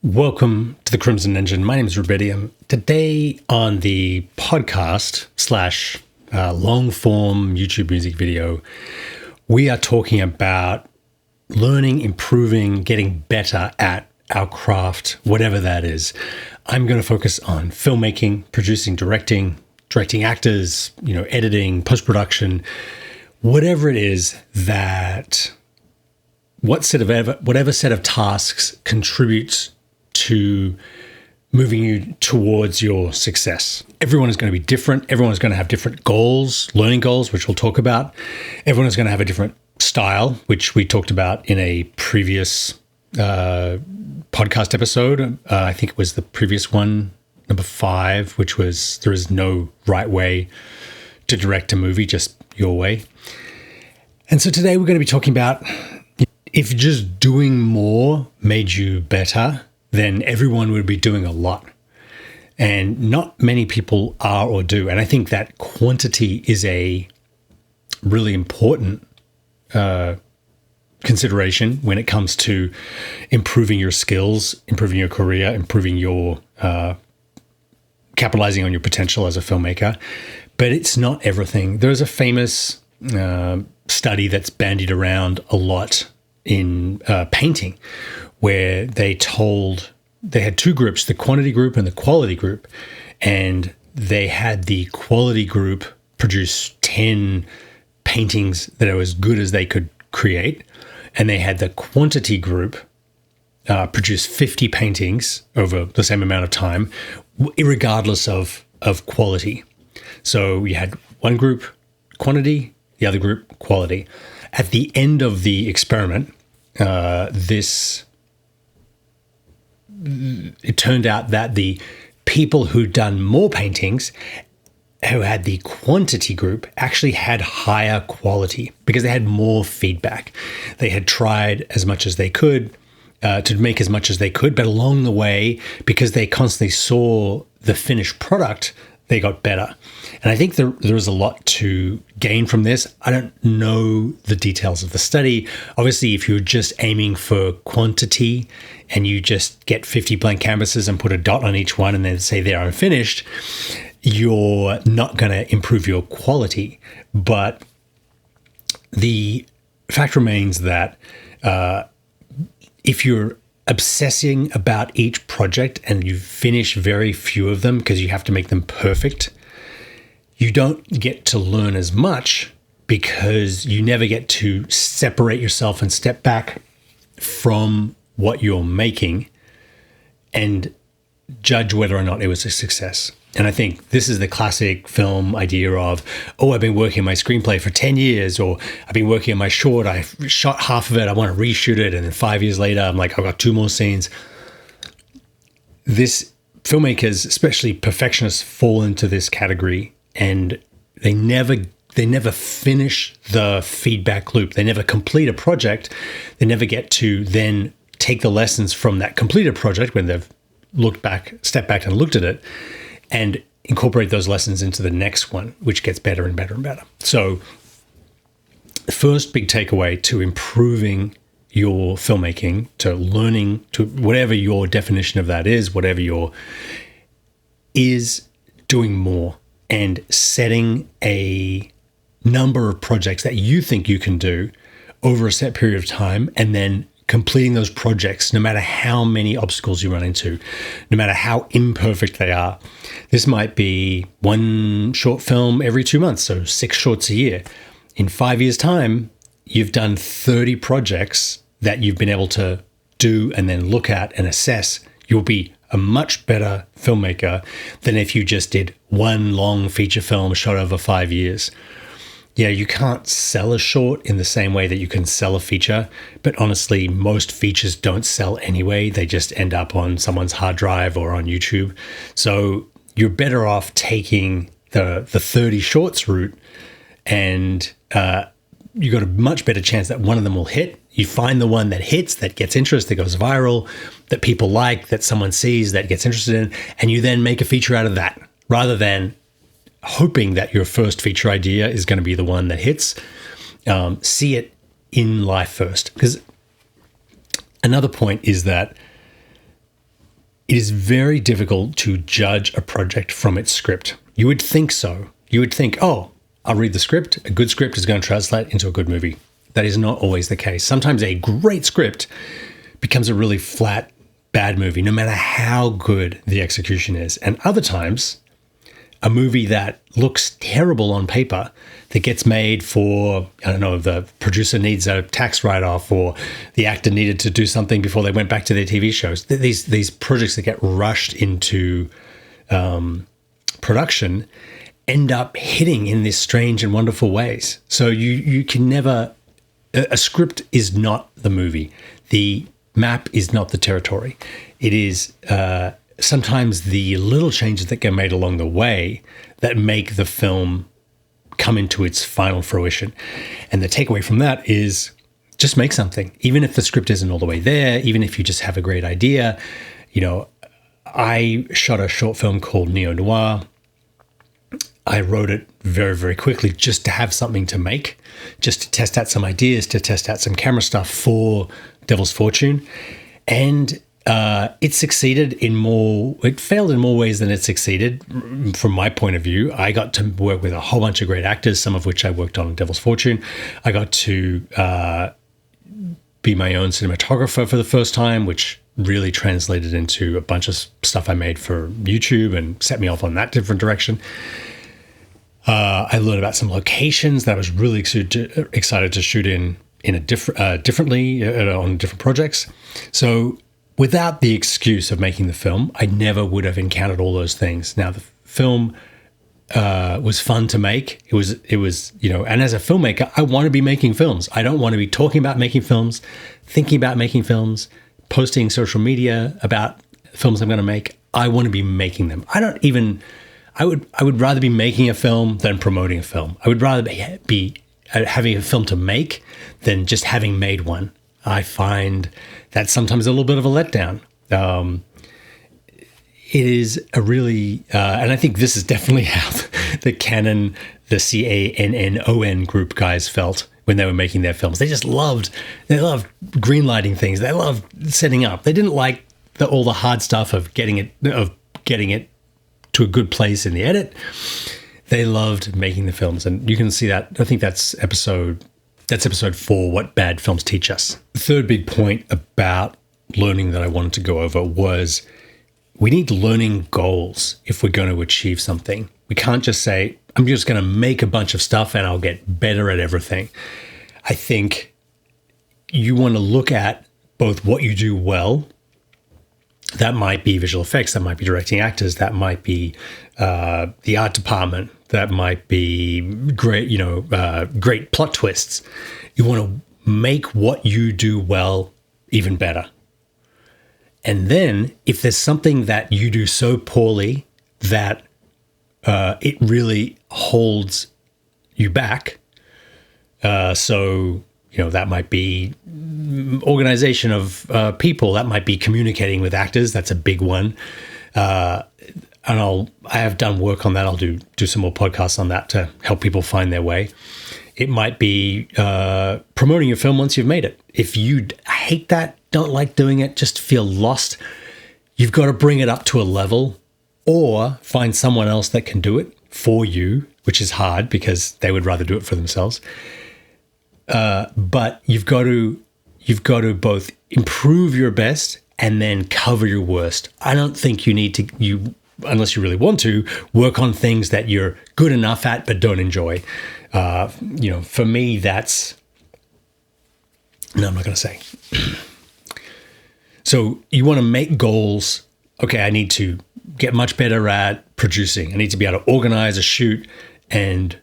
Welcome to the Crimson Engine. My name is Rubidium. Today on the podcast slash long form YouTube music video, we are talking about learning, improving, getting better at our craft, whatever that is. I'm going to focus on filmmaking, producing, directing actors, editing, post-production, whatever it is that whatever set of tasks contributes to moving you towards your success. Everyone is going to be different. Everyone is going to have different goals, learning goals, which we'll talk about. Everyone is going to have a different style, which we talked about in a previous podcast episode. I think it was the previous one, number 5, which was there is no right way to direct a movie, just your way. And so today we're going to be talking about if just doing more made you better, then everyone would be doing a lot. And not many people are or do. And I think that quantity is a really important consideration when it comes to improving your skills, improving your career, improving your capitalizing on your potential as a filmmaker. But it's not everything. There's a famous study that's bandied around a lot in painting, where they had two groups, the quantity group and the quality group, and they had the quality group produce 10 paintings that are as good as they could create, and they had the quantity group produce 50 paintings over the same amount of time, regardless of quality. So you had one group quantity, the other group quality. At the end of the experiment, it turned out that the people who'd done more paintings, who had the quantity group, actually had higher quality because they had more feedback. They had tried as much as they could to make as much as they could, but along the way, because they constantly saw the finished product, they got better. And I think there is a lot to gain from this. I don't know the details of the study. Obviously, if you're just aiming for quantity and you just get 50 blank canvases and put a dot on each one and then say they're unfinished, you're not going to improve your quality. But the fact remains that if you're obsessing about each project and you finish very few of them because you have to make them perfect, you don't get to learn as much because you never get to separate yourself and step back from what you're making and judge whether or not it was a success. And I think this is the classic film idea of, I've been working on my screenplay for 10 years, or I've been working on my short, I shot half of it, I want to reshoot it, and then 5 years later, I'm like, I've got 2 more scenes. This filmmakers, especially perfectionists, fall into this category, and they never finish the feedback loop. They never complete a project. They never get to then take the lessons from that completed project when they've stepped back and looked at it, and incorporate those lessons into the next one, which gets better and better and better. So the first big takeaway to improving your filmmaking, to learning, to whatever your definition of that is, is doing more and setting a number of projects that you think you can do over a set period of time, and then completing those projects, no matter how many obstacles you run into, no matter how imperfect they are. This might be one short film every 2 months, so 6 shorts a year. In 5 years' time, you've done 30 projects that you've been able to do and then look at and assess. You'll be a much better filmmaker than if you just did one long feature film shot over 5 years. Yeah, you can't sell a short in the same way that you can sell a feature, but honestly, most features don't sell anyway. They just end up on someone's hard drive or on YouTube. So you're better off taking the 30 shorts route, and you got a much better chance that one of them will hit. You find the one that hits, that gets interest, that goes viral, that people like, that someone sees, that gets interested in, and you then make a feature out of that, rather than hoping that your first feature idea is going to be the one that hits. See it in life first. Because another point is that It is very difficult to judge a project from its script. You would think so. You would think, oh, I'll read the script. A good script is going to translate into a good movie. That is not always the case. Sometimes a great script becomes a really flat, bad movie, no matter how good the execution is. And other times, a movie that looks terrible on paper that gets made for, I don't know, the producer needs a tax write-off or the actor needed to do something before they went back to their TV shows. These projects that get rushed into production end up hitting in this strange and wonderful ways. So you can never, a script is not the movie. The map is not the territory. It is sometimes the little changes that get made along the way that make the film come into its final fruition. And the takeaway from that is just make something. Even if the script isn't all the way there, even if you just have a great idea. You know, I shot a short film called Neo Noir. I wrote it very, very quickly just to have something to make, just to test out some ideas, to test out some camera stuff for Devil's Fortune. And it succeeded it failed in more ways than it succeeded. From my point of view, I got to work with a whole bunch of great actors, some of which I worked on Devil's Fortune. I got to be my own cinematographer for the first time, which really translated into a bunch of stuff I made for YouTube and set me off on that different direction. I learned about some locations that I was really excited to shoot in differently on different projects. So without the excuse of making the film, I never would have encountered all those things. Now, the film was fun to make. It was, and as a filmmaker, I want to be making films. I don't want to be talking about making films, thinking about making films, posting social media about films I'm going to make. I want to be making them. I would rather be making a film than promoting a film. I would rather be having a film to make than just having made one. I find that sometimes a little bit of a letdown. It is a really, and I think this is definitely how the Canon, the CANNON group guys felt when they were making their films. They loved greenlighting things. They loved setting up. They didn't like all the hard stuff of getting it to a good place in the edit. They loved making the films, and you can see that. I think that's episode 4, What Bad Films Teach Us. The third big point about learning that I wanted to go over was we need learning goals if we're going to achieve something. We can't just say, I'm just going to make a bunch of stuff and I'll get better at everything. I think you want to look at both what you do well. That might be visual effects, that might be directing actors, that might be the art department, that might be great, great plot twists. You want to make what you do well even better. And then if there's something that you do so poorly that it really holds you back, that might be organization of people, that might be communicating with actors. That's a big one. And I have done work on that. I'll do some more podcasts on that to help people find their way. It might be promoting your film once you've made it. If you hate that, don't like doing it, just feel lost, you've got to bring it up to a level or find someone else that can do it for you, which is hard because they would rather do it for themselves. But you've got to both improve your best and then cover your worst. I don't think you need to, unless you really want to, work on things that you're good enough at but don't enjoy. For me, that's... No, I'm not going to say. So you want to make goals. Okay, I need to get much better at producing. I need to be able to organize a shoot and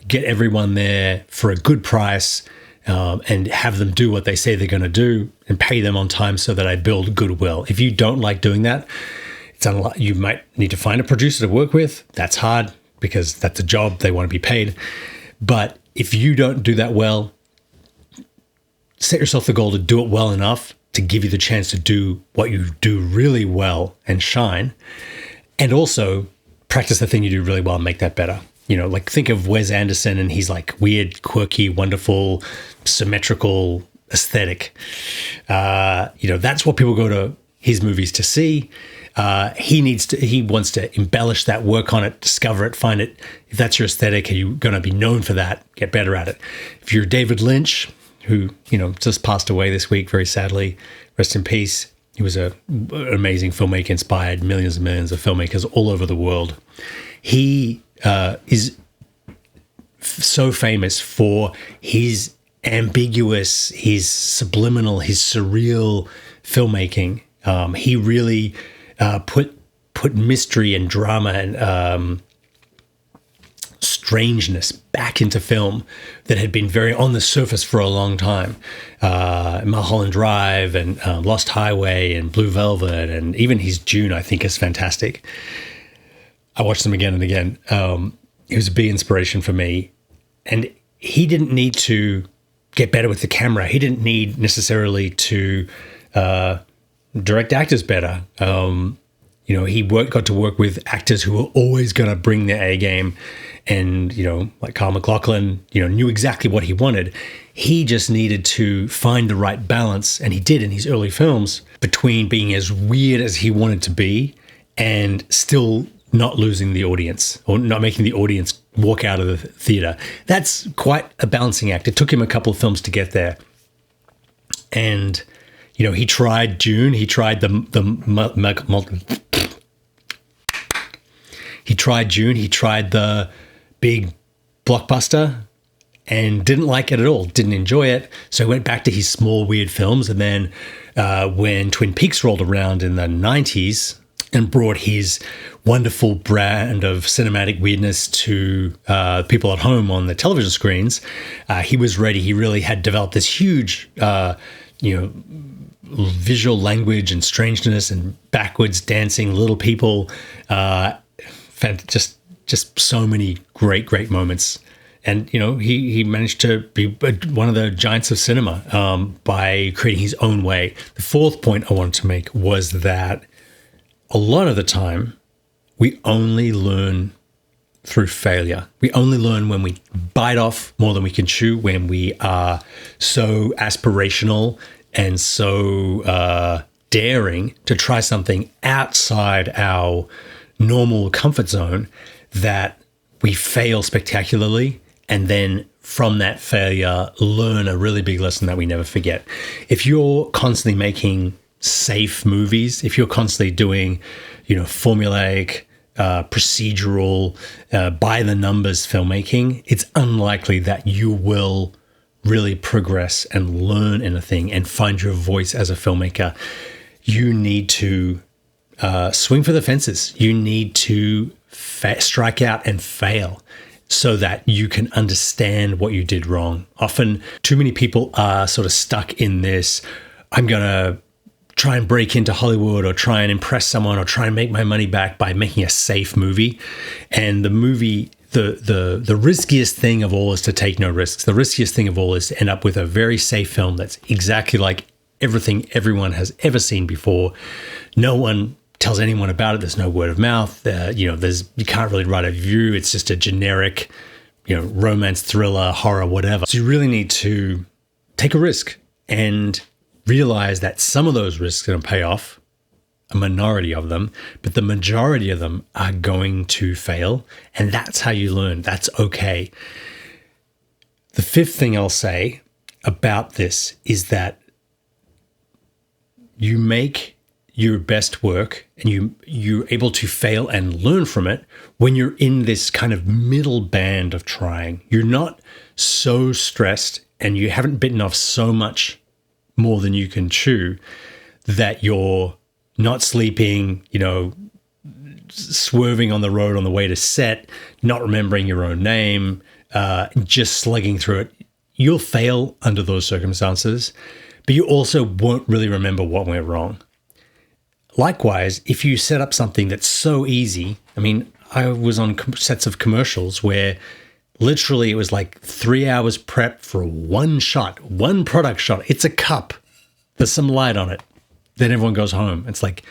get everyone there for a good price and have them do what they say they're going to do and pay them on time so that I build goodwill. If you don't like doing that, you might need to find a producer to work with. That's hard because that's a job. They want to be paid. But if you don't do that well, set yourself the goal to do it well enough to give you the chance to do what you do really well and shine, and also practice the thing you do really well and make that better. Think of Wes Anderson and he's like weird, quirky, wonderful, symmetrical aesthetic. That's what people go to his movies to see. He wants to embellish that, work on it, discover it, find it. If that's your aesthetic, are you going to be known for that? Get better at it. If you're David Lynch, who, just passed away this week, very sadly, rest in peace. He was an amazing filmmaker, inspired millions and millions of filmmakers all over the world. He is so famous for his ambiguous, his subliminal, his surreal filmmaking. He really put mystery and drama and strangeness back into film that had been very on the surface for a long time. Mulholland Drive and Lost Highway and Blue Velvet, and even his Dune, I think, is fantastic. I watched them again and again. He was a big inspiration for me. And he didn't need to get better with the camera. He didn't need necessarily to direct actors better. He got to work with actors who were always going to bring their A game. And, like Kyle MacLachlan, knew exactly what he wanted. He just needed to find the right balance, and he did in his early films, between being as weird as he wanted to be and still not losing the audience or not making the audience walk out of the theater. That's quite a balancing act. It took him a couple of films to get there. And, he tried Dune. He tried He tried Dune. He tried the big blockbuster and didn't like it at all, didn't enjoy it. So he went back to his small, weird films. And then when Twin Peaks rolled around in the 90s and brought his wonderful brand of cinematic weirdness to people at home on the television screens, he was ready. He really had developed this huge, visual language and strangeness and backwards dancing little people. Just so many great moments. And, he managed to be one of the giants of cinema by creating his own way. The fourth point I wanted to make was that a lot of the time, we only learn through failure. We only learn when we bite off more than we can chew, when we are so aspirational and so daring to try something outside our normal comfort zone that we fail spectacularly, and then from that failure learn a really big lesson that we never forget. If you're constantly making safe movies, if you're constantly doing, formulaic, procedural, by the numbers filmmaking, it's unlikely that you will really progress and learn anything and find your voice as a filmmaker. You need to swing for the fences. You need to strike out and fail so that you can understand what you did wrong. Often, too many people are sort of stuck in this, I'm going to try and break into Hollywood or try and impress someone or try and make my money back by making a safe movie. And the riskiest thing of all is to take no risks. The riskiest thing of all is to end up with a very safe film that's exactly like everything everyone has ever seen before. No one tells anyone about it. There's no word of mouth. You can't really write a review. It's just a generic, romance, thriller, horror, whatever. So you really need to take a risk and realize that some of those risks are going to pay off, a minority of them, but the majority of them are going to fail. And that's how you learn. That's okay. The fifth thing I'll say about this is that you make your best work and you're able to fail and learn from it when you're in this kind of middle band of trying. You're not so stressed and you haven't bitten off so much more than you can chew that you're not sleeping, swerving on the road on the way to set, not remembering your own name, just slugging through it. You'll fail under those circumstances, but you also won't really remember what went wrong. Likewise, if you set up something that's so easy, I was on sets of commercials where literally it was like 3 hours prep for one shot, one product shot. It's a cup. There's some light on it. Then everyone goes home. It's like,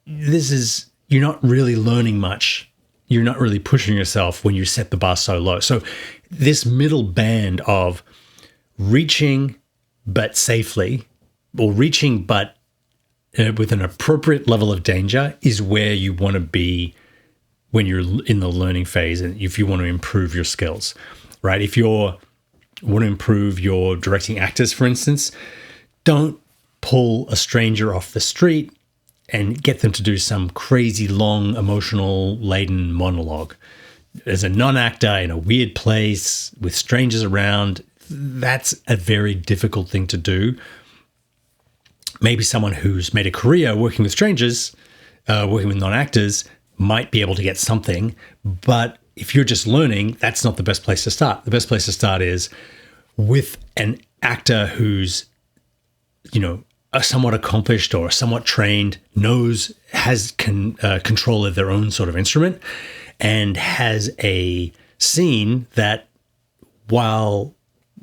you're not really learning much. You're not really pushing yourself when you set the bar so low. So this middle band of reaching but safely, or reaching but with an appropriate level of danger is where you want to be when you're in the learning phase, and if you want to improve your skills, right? If you want to improve your directing actors, for instance, don't pull a stranger off the street and get them to do some crazy long emotional laden monologue. As a non-actor in a weird place with strangers around, that's a very difficult thing to do. Maybe someone who's made a career working with strangers, working with non-actors, might be able to get something. But if you're just learning, that's not the best place to start. The best place to start is with an actor who's, somewhat accomplished or somewhat trained, has control of their own sort of instrument, and has a scene that, while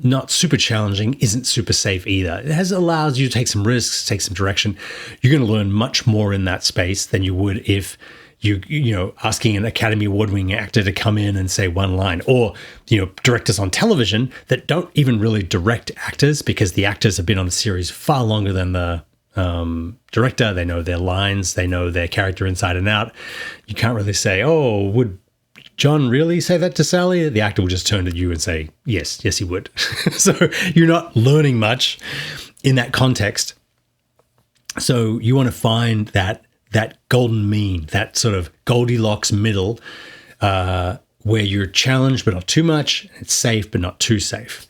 not super challenging, isn't super safe either. It allows you to take some risks, take some direction. You're going to learn much more in that space than you would if asking an Academy Award-winning actor to come in and say one line, or, directors on television that don't even really direct actors, because the actors have been on the series far longer than the director. They know their lines, they know their character inside and out. You can't really say, oh, would John really say that to Sally? The actor will just turn to you and say, yes, he would. So you're not learning much in that context. So you want to find that golden mean, that sort of Goldilocks middle, where you're challenged but not too much, it's safe but not too safe.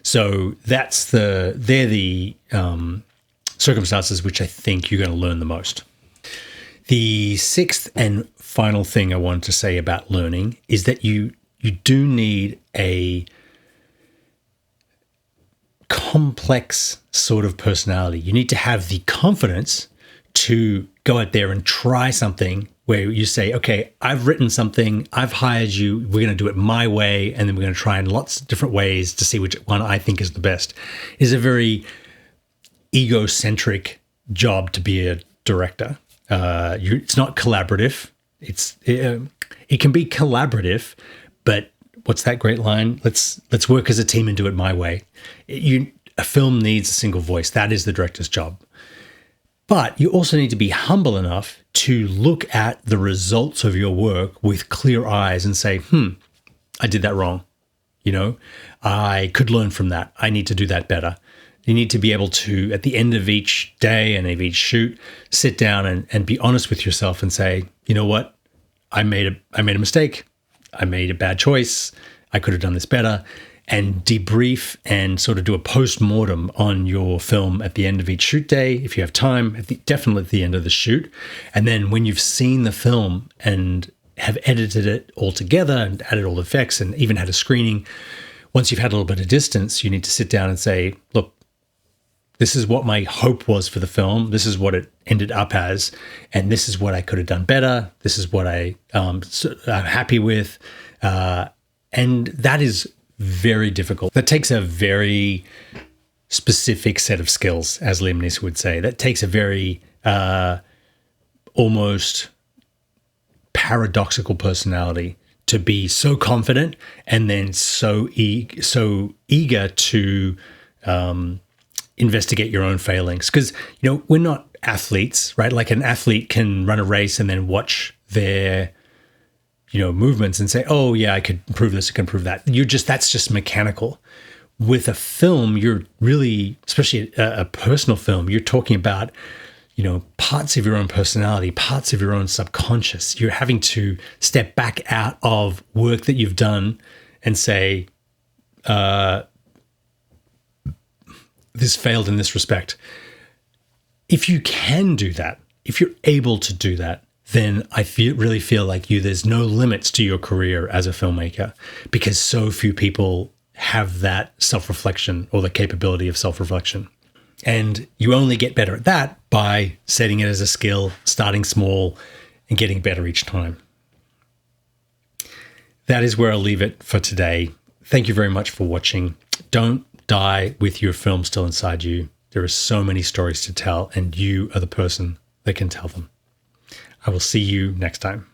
So they're the circumstances which I think you're going to learn the most. The sixth and final thing I wanted to say about learning is that you do need a complex sort of personality. You need to have the confidence to go out there and try something where you say, okay, I've written something, I've hired you, we're going to do it my way, and then we're going to try in lots of different ways to see which one I think is the best. It's a very egocentric job to be a director. It's not collaborative. It can be collaborative, but what's that great line? Let's work as a team and do it my way. A film needs a single voice. That is the director's job. But you also need to be humble enough to look at the results of your work with clear eyes and say, I did that wrong. I could learn from that. I need to do that better. You need to be able to, at the end of each day and of each shoot, sit down and be honest with yourself and say, you know what? I made a mistake. I made a bad choice. I could have done this better. And debrief and sort of do a post-mortem on your film at the end of each shoot day, if you have time, definitely at the end of the shoot. And then when you've seen the film and have edited it all together and added all the effects and even had a screening, once you've had a little bit of distance, you need to sit down and say, look, this is what my hope was for the film. This is what it ended up as. And this is what I could have done better. This is what I'm happy with. And that is very difficult. That takes a very specific set of skills, as Liam Neeson would say. That takes a very almost paradoxical personality to be so confident and then so eager to investigate your own failings. Because, we're not athletes, right? Like an athlete can run a race and then watch their movements and say, oh yeah, I could improve this, I can improve that. That's just mechanical. With a film, you're really, especially a personal film, you're talking about, parts of your own personality, parts of your own subconscious. You're having to step back out of work that you've done and say, this failed in this respect. If you can do that, if you're able to do that, then I really feel like there's no limits to your career as a filmmaker, because so few people have that self-reflection or the capability of self-reflection. And you only get better at that by setting it as a skill, starting small, and getting better each time. That is where I'll leave it for today. Thank you very much for watching. Don't die with your film still inside you. There are so many stories to tell, and you are the person that can tell them. I will see you next time.